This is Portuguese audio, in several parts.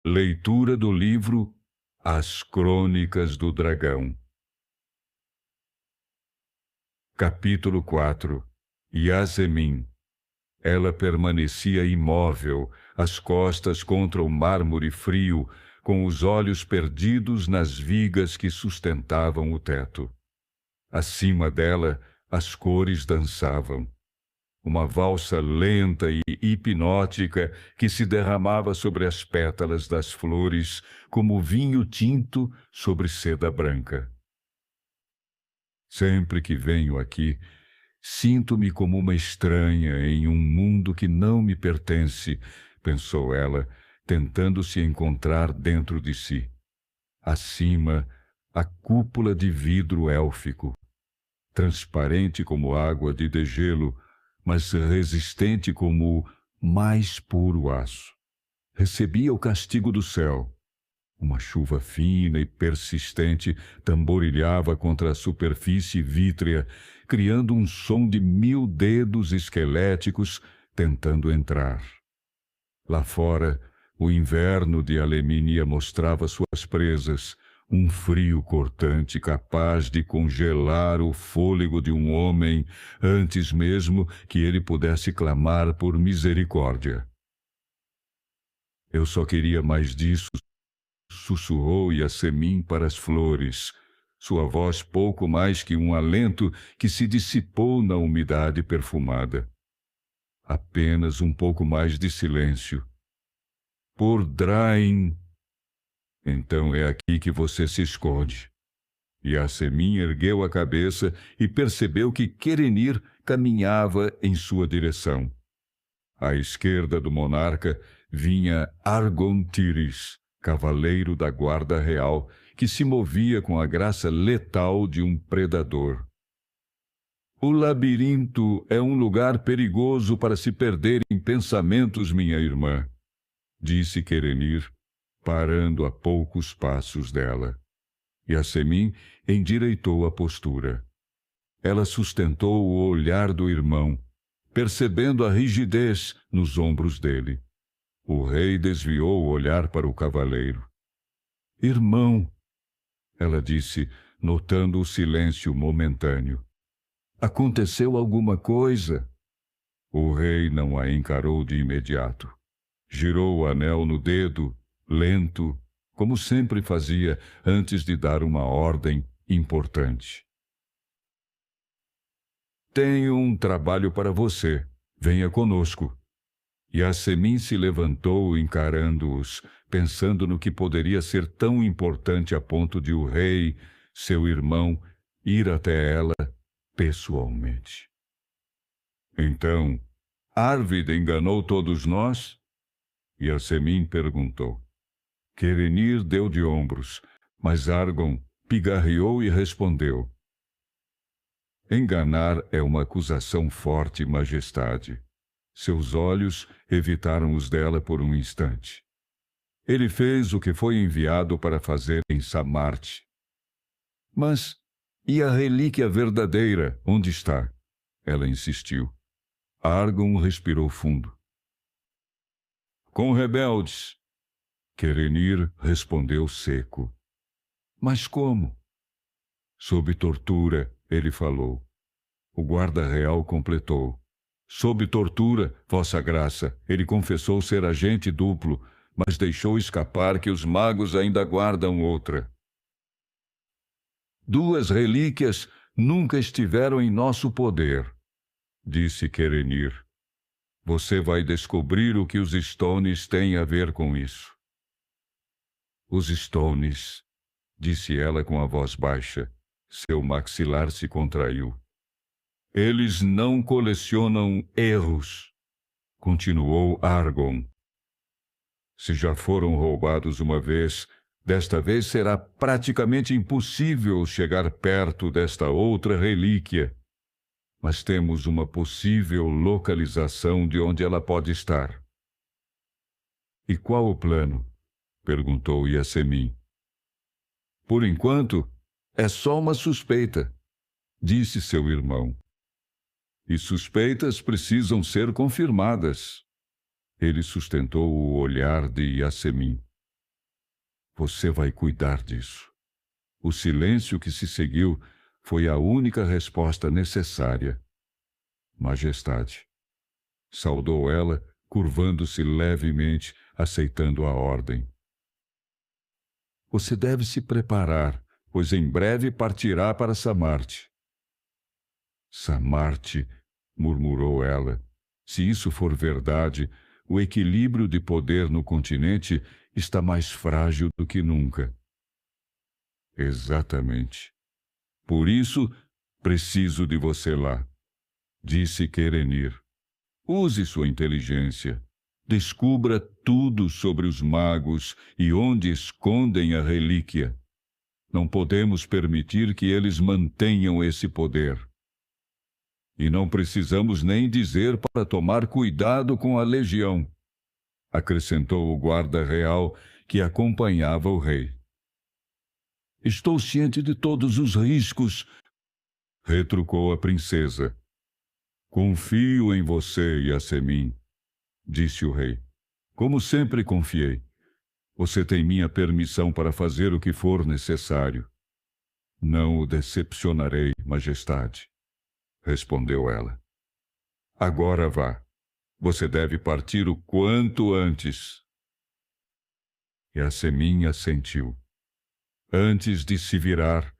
Leitura do livro As Crônicas do Dragão. Capítulo 4. Yasemin. Ela permanecia imóvel, as costas contra o mármore frio, com os olhos perdidos nas vigas que sustentavam o teto. Acima dela, as cores dançavam. Uma valsa lenta e hipnótica que se derramava sobre as pétalas das flores como vinho tinto sobre seda branca. Sempre que venho aqui, sinto-me como uma estranha em um mundo que não me pertence, pensou ela, tentando se encontrar dentro de si. Acima, a cúpula de vidro élfico, transparente como água de degelo, mas resistente como o mais puro aço. Recebia o castigo do céu. Uma chuva fina e persistente tamborilhava contra a superfície vítrea, criando um som de 1000 dedos esqueléticos tentando entrar. Lá fora, o inverno de Alemínia mostrava suas presas, um frio cortante capaz de congelar o fôlego de um homem antes mesmo que ele pudesse clamar por misericórdia. Eu só queria mais disso, sussurrou Yasemin para as flores, sua voz pouco mais que um alento que se dissipou na umidade perfumada. Apenas um pouco mais de silêncio. Por Drain. Então é aqui que você se esconde. Yasemin ergueu a cabeça e percebeu que Querenir caminhava em sua direção. À esquerda do monarca vinha Argon Tiris, cavaleiro da guarda real, que se movia com a graça letal de um predador. O labirinto é um lugar perigoso para se perder em pensamentos, minha irmã, disse Querenir, parando a poucos passos dela. Yasemin endireitou a postura. Ela sustentou o olhar do irmão, percebendo a rigidez nos ombros dele. O rei desviou o olhar para o cavaleiro. Irmão, ela disse, notando o silêncio momentâneo. Aconteceu alguma coisa? O rei não a encarou de imediato. Girou o anel no dedo, lento, como sempre fazia antes de dar uma ordem importante. Tenho um trabalho para você. Venha conosco. Yasemin se levantou encarando-os, pensando no que poderia ser tão importante a ponto de o rei, seu irmão, ir até ela pessoalmente. Então, Arvid enganou todos nós? Yasemin perguntou. Querenir deu de ombros, mas Argon pigarreou e respondeu. Enganar é uma acusação forte, majestade. Seus olhos evitaram os dela por um instante. Ele fez o que foi enviado para fazer em Samarte. Mas e a relíquia verdadeira, onde está? Ela insistiu. Argon respirou fundo. Com rebeldes. Querenir respondeu seco. Mas como? Sob tortura, ele falou. O guarda real completou. Sob tortura, Vossa Graça, ele confessou ser agente duplo, mas deixou escapar que os magos ainda guardam outra. 2 relíquias nunca estiveram em nosso poder, disse Querenir. Você vai descobrir o que os Stones têm a ver com isso. Os Stones, disse ela com a voz baixa. Seu maxilar se contraiu. Eles não colecionam erros, continuou Argon. Se já foram roubados uma vez, desta vez será praticamente impossível chegar perto desta outra relíquia. Mas temos uma possível localização de onde ela pode estar. E qual o plano? Perguntou Yasemin. Por enquanto, é só uma suspeita, disse seu irmão. E suspeitas precisam ser confirmadas. Ele sustentou o olhar de Yasemin. Você vai cuidar disso. O silêncio que se seguiu foi a única resposta necessária. Majestade, saudou ela, curvando-se levemente, aceitando a ordem. Você deve se preparar, pois em breve partirá para Samarte. Samarte, murmurou ela. Se isso for verdade, o equilíbrio de poder no continente está mais frágil do que nunca. Exatamente. Por isso, preciso de você lá, disse Querenir. Use sua inteligência. Descubra tudo sobre os magos e onde escondem a relíquia. Não podemos permitir que eles mantenham esse poder. E não precisamos nem dizer para tomar cuidado com a legião, acrescentou o guarda real que acompanhava o rei. Estou ciente de todos os riscos, retrucou a princesa. Confio em você, Yasemin, disse o rei. Como sempre confiei. Você tem minha permissão para fazer o que for necessário. Não o decepcionarei, majestade, respondeu ela. Agora vá. Você deve partir o quanto antes. Yasemin assentiu. Antes de se virar,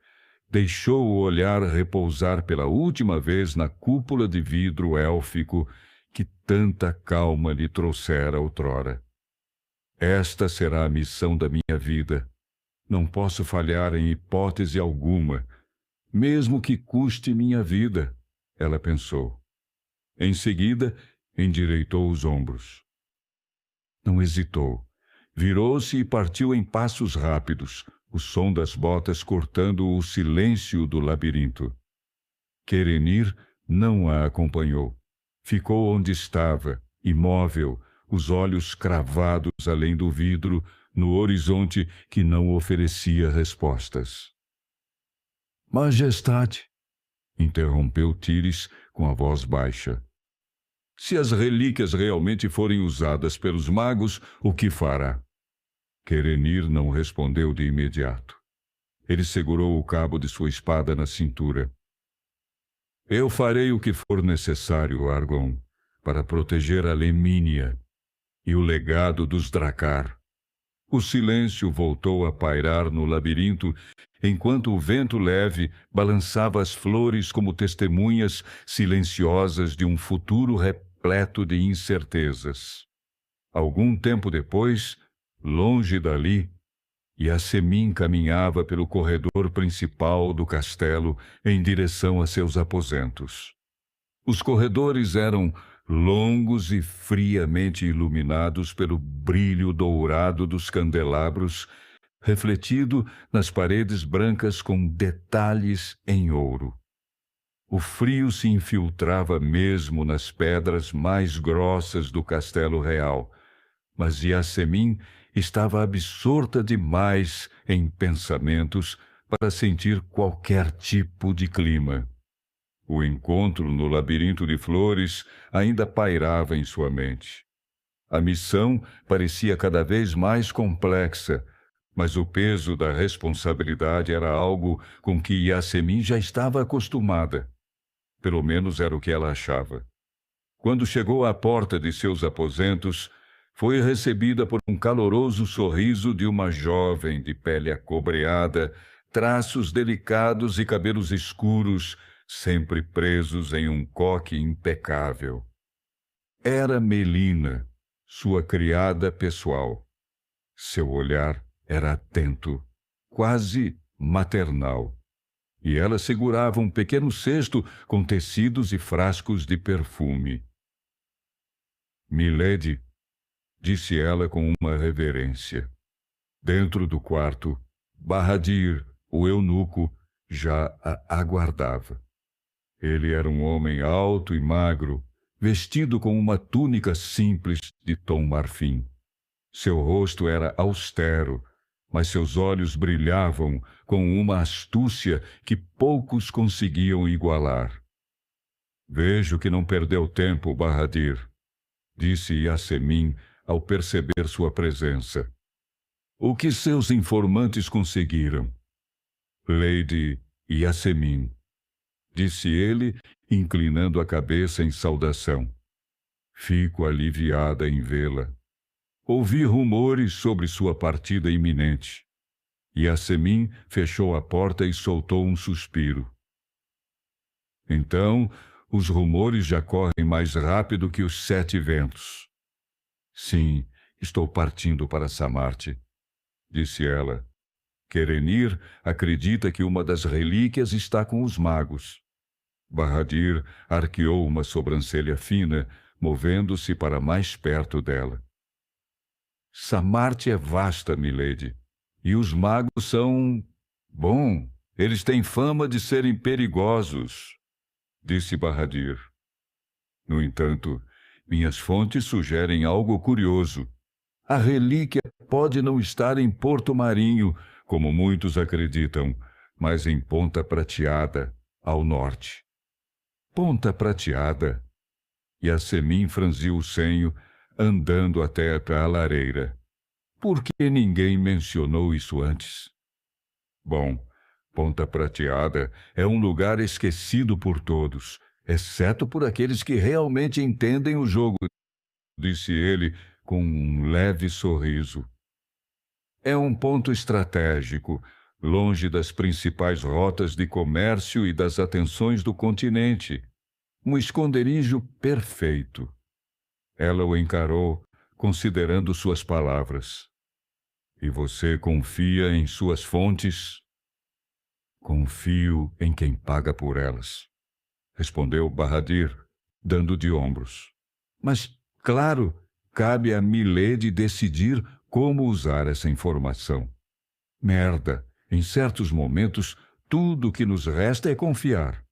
deixou o olhar repousar pela última vez na cúpula de vidro élfico que tanta calma lhe trouxera outrora. Esta será a missão da minha vida. Não posso falhar em hipótese alguma, mesmo que custe minha vida, ela pensou. Em seguida, endireitou os ombros. Não hesitou. Virou-se e partiu em passos rápidos, o som das botas cortando o silêncio do labirinto. Querenir não a acompanhou. Ficou onde estava, imóvel, os olhos cravados além do vidro, no horizonte que não oferecia respostas. Majestade, interrompeu Tíris com a voz baixa. Se as relíquias realmente forem usadas pelos magos, o que fará? Querenir não respondeu de imediato. Ele segurou o cabo de sua espada na cintura. Eu farei o que for necessário, Argon, para proteger a Lemínia e o legado dos Dracar. O silêncio voltou a pairar no labirinto, enquanto o vento leve balançava as flores como testemunhas silenciosas de um futuro repleto de incertezas. Algum tempo depois, longe dali, Yasemin caminhava pelo corredor principal do castelo em direção a seus aposentos. Os corredores eram longos e friamente iluminados pelo brilho dourado dos candelabros, refletido nas paredes brancas com detalhes em ouro. O frio se infiltrava mesmo nas pedras mais grossas do castelo real, mas Yasemin estava absorta demais em pensamentos para sentir qualquer tipo de clima. O encontro no labirinto de flores ainda pairava em sua mente. A missão parecia cada vez mais complexa, mas o peso da responsabilidade era algo com que Yasemin já estava acostumada. Pelo menos era o que ela achava. Quando chegou à porta de seus aposentos, foi recebida por um caloroso sorriso de uma jovem de pele acobreada, traços delicados e cabelos escuros, sempre presos em um coque impecável. Era Melina, sua criada pessoal. Seu olhar era atento, quase maternal, e ela segurava um pequeno cesto com tecidos e frascos de perfume. Milady, disse ela com uma reverência. Dentro do quarto, Barradir, o eunuco, já a aguardava. Ele era um homem alto e magro, vestido com uma túnica simples de tom marfim. Seu rosto era austero, mas seus olhos brilhavam com uma astúcia que poucos conseguiam igualar. Vejo que não perdeu tempo, Barradir, disse Yasemin ao perceber sua presença. O que seus informantes conseguiram? Lady Yasemin, disse ele, inclinando a cabeça em saudação. Fico aliviada em vê-la. Ouvi rumores sobre sua partida iminente. Yasemin fechou a porta e soltou um suspiro. Então, os rumores já correm mais rápido que os 7 ventos. Sim, estou partindo para Samarte, disse ela. Kerenir acredita que uma das relíquias está com os magos. Bahadir arqueou uma sobrancelha fina, movendo-se para mais perto dela. Samarte é vasta, milady, e os magos são... Bom, eles têm fama de serem perigosos, disse Bahadir. No entanto, minhas fontes sugerem algo curioso. A relíquia pode não estar em Porto Marinho, como muitos acreditam, mas em Ponta Prateada, ao norte. Ponta Prateada. Yasemin franziu o senho, andando até a lareira. Por que ninguém mencionou isso antes? Bom, Ponta Prateada é um lugar esquecido por todos, exceto por aqueles que realmente entendem o jogo, disse ele com um leve sorriso. É um ponto estratégico, longe das principais rotas de comércio e das atenções do continente. Um esconderijo perfeito. Ela o encarou, considerando suas palavras. E você confia em suas fontes? Confio em quem paga por elas, respondeu Bahadir, dando de ombros. Mas, claro, cabe a milady decidir como usar essa informação. Merda, em certos momentos, tudo o que nos resta é confiar.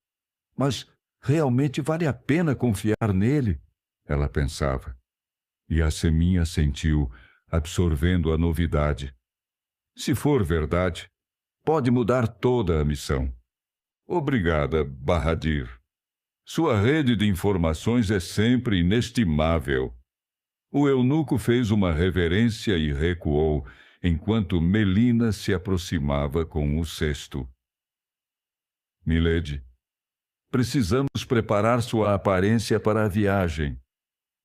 Mas realmente vale a pena confiar nele? Ela pensava. E Yasemin assentiu, absorvendo a novidade. Se for verdade, pode mudar toda a missão. Obrigada, Bahadir. Sua rede de informações é sempre inestimável. O eunuco fez uma reverência e recuou, enquanto Melina se aproximava com o cesto. Milady, precisamos preparar sua aparência para a viagem.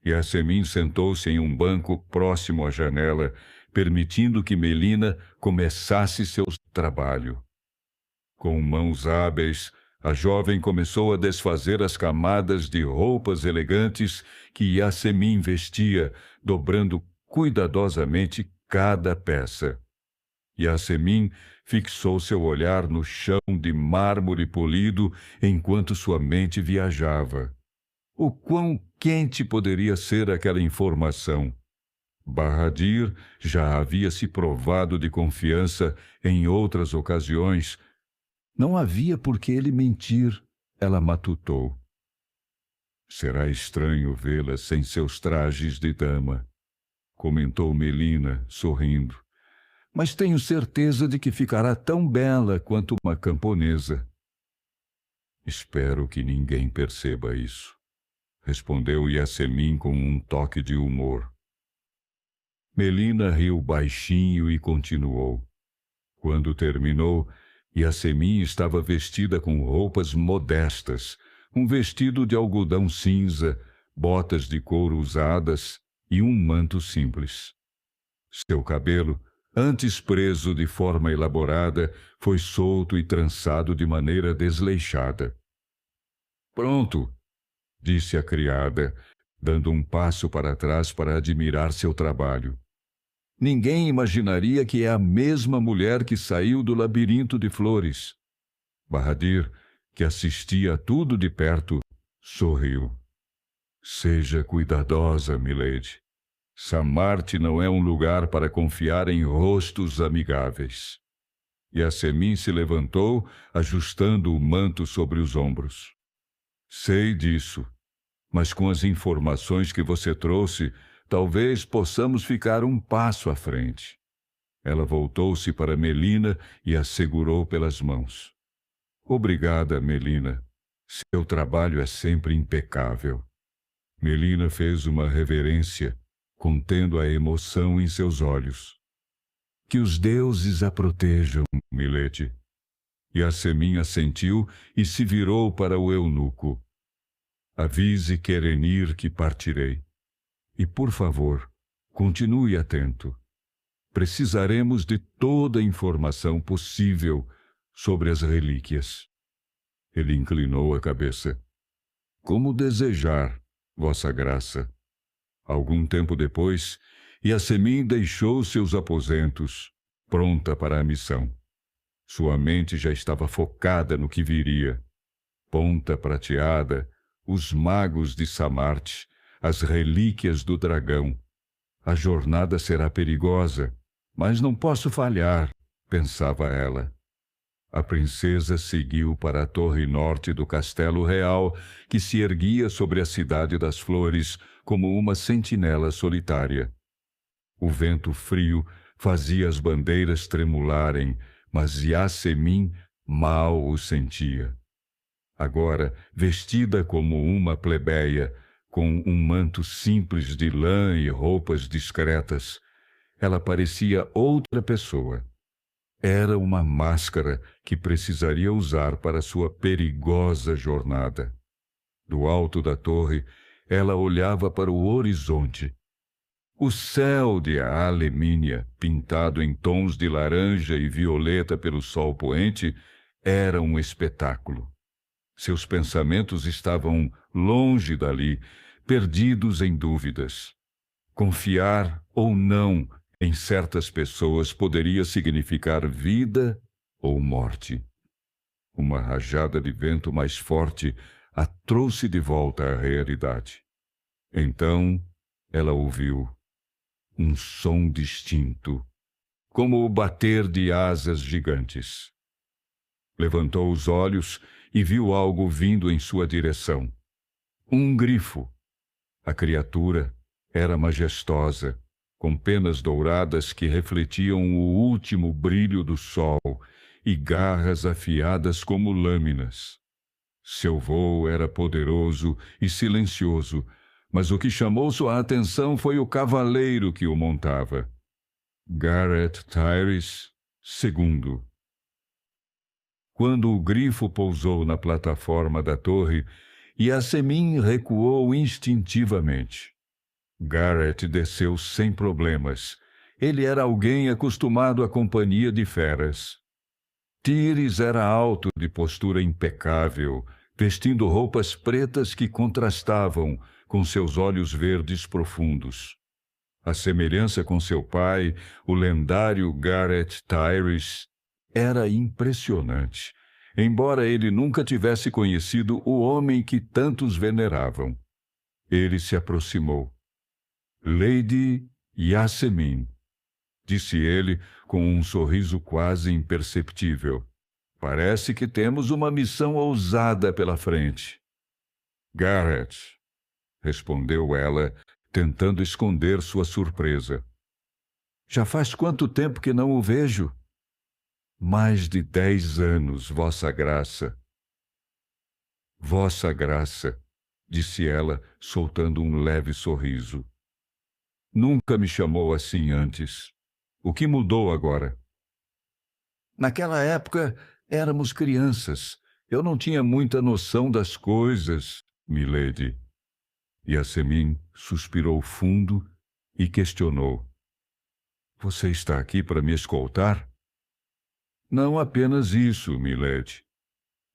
Yasemin sentou-se em um banco próximo à janela, permitindo que Melina começasse seu trabalho. Com mãos hábeis, a jovem começou a desfazer as camadas de roupas elegantes que Yasemin vestia, dobrando cuidadosamente cada peça. Yasemin fixou seu olhar no chão de mármore polido enquanto sua mente viajava. O quão quente poderia ser aquela informação? Bahadir já havia se provado de confiança em outras ocasiões. Não havia por que ele mentir, ela matutou. Será estranho vê-la sem seus trajes de dama, comentou Melina, sorrindo. Mas tenho certeza de que ficará tão bela quanto uma camponesa. Espero que ninguém perceba isso, respondeu Yasemin com um toque de humor. Melina riu baixinho e continuou. Quando terminou, Yasemin estava vestida com roupas modestas, um vestido de algodão cinza, botas de couro usadas e um manto simples. Seu cabelo, antes preso de forma elaborada, foi solto e trançado de maneira desleixada. Pronto, disse a criada, dando um passo para trás para admirar seu trabalho. Ninguém imaginaria que é a mesma mulher que saiu do labirinto de flores. Bahadir, que assistia a tudo de perto, sorriu. Seja cuidadosa, milady. Samarte não é um lugar para confiar em rostos amigáveis. Yasemin se levantou, ajustando o manto sobre os ombros. Sei disso, mas com as informações que você trouxe, talvez possamos ficar um passo à frente. Ela voltou-se para Melina e a segurou pelas mãos. Obrigada, Melina. Seu trabalho é sempre impecável. Melina fez uma reverência, contendo a emoção em seus olhos. Que os deuses a protejam, Milady. Yasemin assentiu e se virou para o eunuco. Avise Querenir que partirei. E, por favor, continue atento. Precisaremos de toda a informação possível sobre as relíquias. Ele inclinou a cabeça. Como desejar, Vossa Graça. Algum tempo depois, Yasemin deixou seus aposentos, pronta para a missão. Sua mente já estava focada no que viria. Ponta Prateada, os magos de Samarte, as relíquias do dragão. A jornada será perigosa, mas não posso falhar, pensava ela. A princesa seguiu para a torre norte do castelo real, que se erguia sobre a cidade das flores como uma sentinela solitária. O vento frio fazia as bandeiras tremularem, mas Yasemin mal o sentia. Agora, vestida como uma plebeia, com um manto simples de lã e roupas discretas, ela parecia outra pessoa. Era uma máscara que precisaria usar para sua perigosa jornada. Do alto da torre, ela olhava para o horizonte. O céu de Alemínia, pintado em tons de laranja e violeta pelo sol poente, era um espetáculo. Seus pensamentos estavam longe dali, perdidos em dúvidas. Confiar ou não em certas pessoas poderia significar vida ou morte. Uma rajada de vento mais forte a trouxe de volta à realidade. Então, ela ouviu um som distinto, como o bater de asas gigantes. Levantou os olhos e viu algo vindo em sua direção. Um grifo. A criatura era majestosa, com penas douradas que refletiam o último brilho do sol e garras afiadas como lâminas. Seu vôo era poderoso e silencioso, mas o que chamou sua atenção foi o cavaleiro que o montava. Gareth Tyrese II. Quando o grifo pousou na plataforma da torre, Yasemin recuou instintivamente. Gareth desceu sem problemas. Ele era alguém acostumado à companhia de feras. Tyrese era alto, de postura impecável, vestindo roupas pretas que contrastavam com seus olhos verdes profundos. A semelhança com seu pai, o lendário Gareth Tyrese, era impressionante, embora ele nunca tivesse conhecido o homem que tantos veneravam. Ele se aproximou. Lady Yasemin, disse ele com um sorriso quase imperceptível. Parece que temos uma missão ousada pela frente. Gareth, respondeu ela, tentando esconder sua surpresa. Já faz quanto tempo que não o vejo? Mais de 10 anos, Vossa Graça. Vossa Graça, disse ela, soltando um leve sorriso. Nunca me chamou assim antes. O que mudou agora? Naquela época, éramos crianças. Eu não tinha muita noção das coisas, milady. Yasemin suspirou fundo e questionou. Você está aqui para me escoltar? Não apenas isso, milady,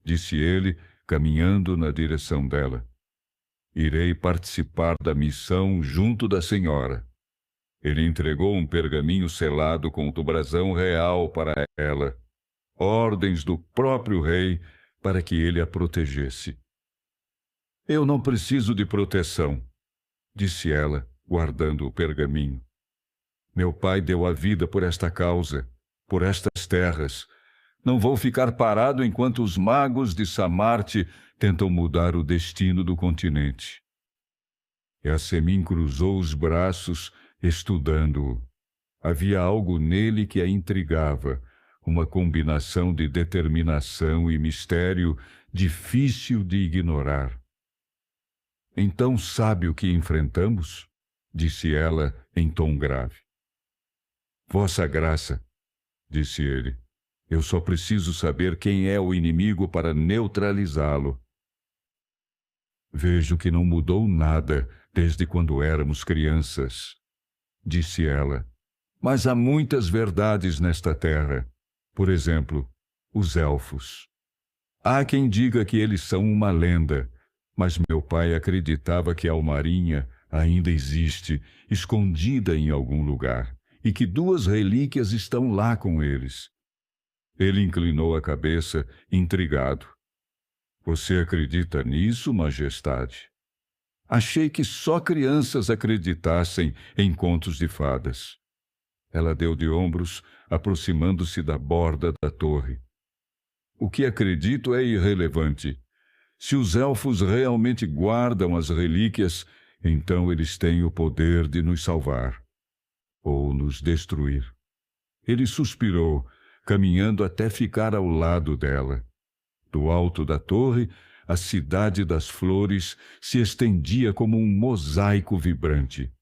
disse ele, caminhando na direção dela. Irei participar da missão junto da senhora. Ele entregou um pergaminho selado com o brasão real para ela, ordens do próprio rei para que ele a protegesse. Eu não preciso de proteção, disse ela, guardando o pergaminho. Meu pai deu a vida por esta causa, por estas terras. Não vou ficar parado enquanto os magos de Samarte tentam mudar o destino do continente. Yasemin cruzou os braços, estudando-o. Havia algo nele que a intrigava, uma combinação de determinação e mistério difícil de ignorar. Então sabe o que enfrentamos? Disse ela em tom grave. Vossa Graça, disse ele. Eu só preciso saber quem é o inimigo para neutralizá-lo. Vejo que não mudou nada desde quando éramos crianças, disse ela. Mas há muitas verdades nesta terra. Por exemplo, os elfos. Há quem diga que eles são uma lenda, mas meu pai acreditava que a Almarinha ainda existe, escondida em algum lugar, e que 2 relíquias estão lá com eles. Ele inclinou a cabeça, intrigado. Você acredita nisso, Majestade? Achei que só crianças acreditassem em contos de fadas. Ela deu de ombros, aproximando-se da borda da torre. O que acredito é irrelevante. Se os elfos realmente guardam as relíquias, então eles têm o poder de nos salvar ou nos destruir. Ele suspirou, caminhando até ficar ao lado dela. Do alto da torre, a cidade das flores se estendia como um mosaico vibrante.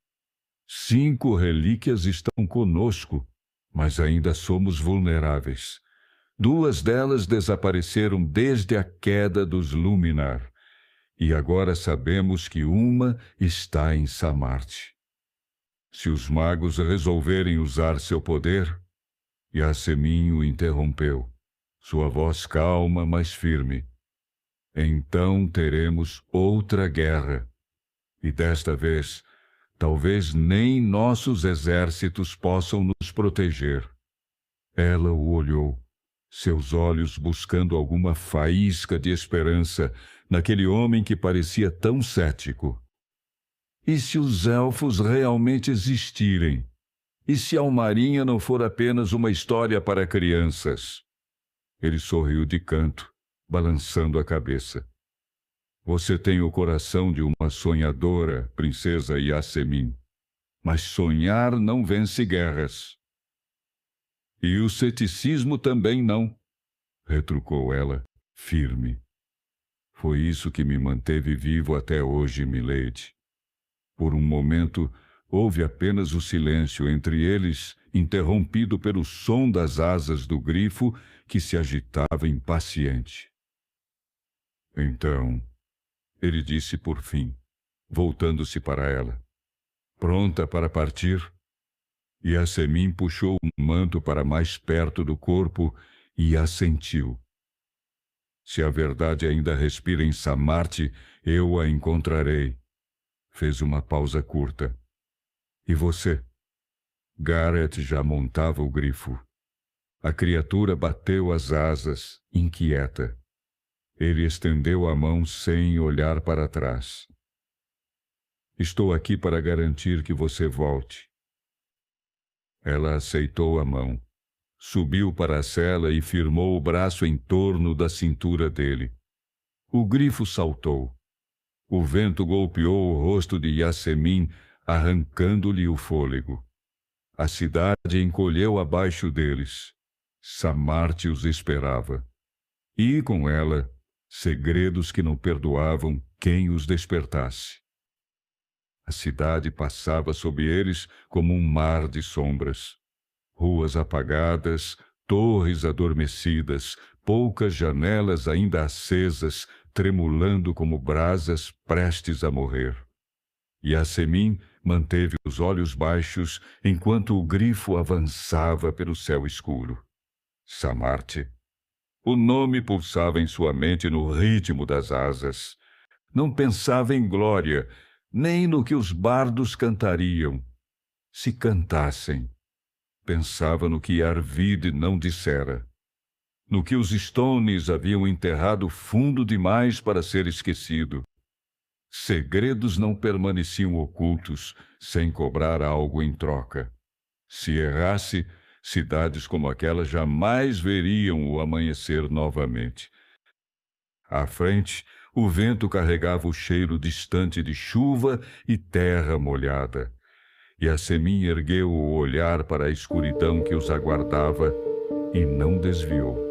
5 relíquias estão conosco, mas ainda somos vulneráveis. 2 delas desapareceram desde a queda dos Luminar, e agora sabemos que uma está em Samarte. Se os magos resolverem usar seu poder... Yasemin o interrompeu, sua voz calma, mas firme. Então teremos outra guerra. E desta vez, talvez nem nossos exércitos possam nos proteger. Ela o olhou, seus olhos buscando alguma faísca de esperança naquele homem que parecia tão cético. E se os elfos realmente existirem? E se Almarinha não for apenas uma história para crianças? Ele sorriu de canto, balançando a cabeça. Você tem o coração de uma sonhadora, princesa Yasemin. Mas sonhar não vence guerras. E o ceticismo também não, retrucou ela, firme. Foi isso que me manteve vivo até hoje, milady. Por um momento, houve apenas o silêncio entre eles, interrompido pelo som das asas do grifo que se agitava impaciente. Então, ele disse por fim, voltando-se para ela. Pronta para partir? Yasemin puxou um manto para mais perto do corpo e assentiu. Se a verdade ainda respira em Samarte, eu a encontrarei. Fez uma pausa curta. E você? Gareth já montava o grifo. A criatura bateu as asas, inquieta. Ele estendeu a mão sem olhar para trás. Estou aqui para garantir que você volte. Ela aceitou a mão. Subiu para a cela e firmou o braço em torno da cintura dele. O grifo saltou. O vento golpeou o rosto de Yasemin, arrancando-lhe o fôlego. A cidade encolheu abaixo deles. Samarte os esperava. E, com ela, segredos que não perdoavam quem os despertasse. A cidade passava sob eles como um mar de sombras. Ruas apagadas, torres adormecidas, poucas janelas ainda acesas, tremulando como brasas prestes a morrer. Yasemin manteve os olhos baixos enquanto o grifo avançava pelo céu escuro. Samarte. O nome pulsava em sua mente no ritmo das asas. Não pensava em glória, nem no que os bardos cantariam. Se cantassem. Pensava no que Arvid não dissera. No que os Stones haviam enterrado fundo demais para ser esquecido. Segredos não permaneciam ocultos, sem cobrar algo em troca. Se errasse, cidades como aquela jamais veriam o amanhecer novamente. À frente, o vento carregava o cheiro distante de chuva e terra molhada. Yasemin ergueu o olhar para a escuridão que os aguardava e não desviou.